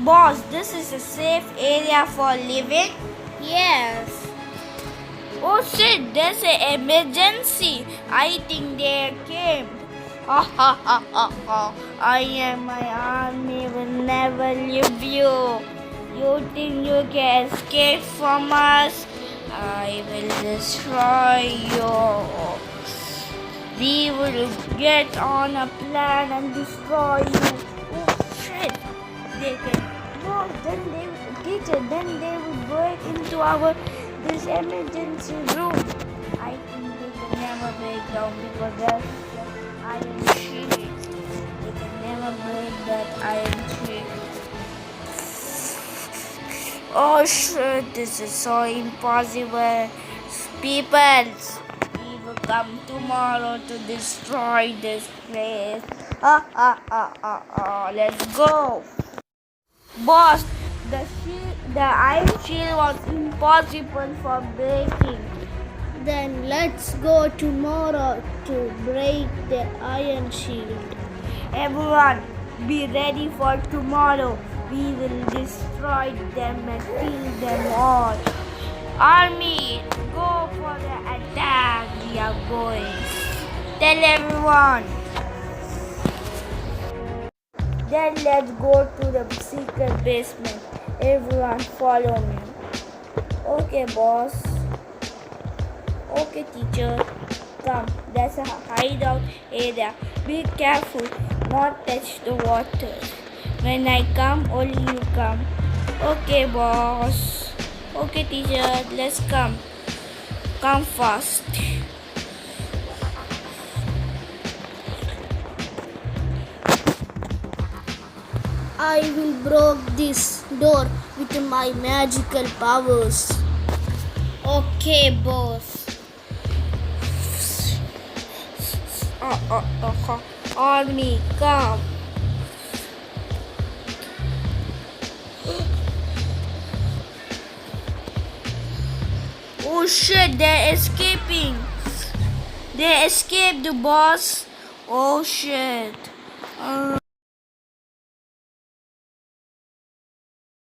Boss, this is a safe area for living? Yes. Oh shit, there's an emergency. I think they came. Ha ha ha ha ha. I and my army will never leave you. You think you can escape from us? I will destroy you. We will get on a plan and destroy you. Oh shit. They can. No, then they teacher, then they will break into our this emergency room. I think they can never break down because there's iron sheet. They can never break that iron sheet. Oh shit, this is so impossible. People, we will come tomorrow to destroy this place. Let's go. Boss, the iron shield was impossible for breaking. Then let's go tomorrow to break the iron shield. Everyone, be ready for tomorrow. We will destroy them and kill them all. Army, go for the attack. We are going. Tell everyone. Then let's go to the secret basement. Everyone follow me. Okay, boss. Okay, teacher. Come, there's a hideout area. Be careful, not touch the water. When I come, only you come. Okay, boss. Okay, teacher, let's come. Come fast. I will break this door with my magical powers. Okay, boss. Army, come. Oh shit, they're escaping. They escaped the boss. Oh shit.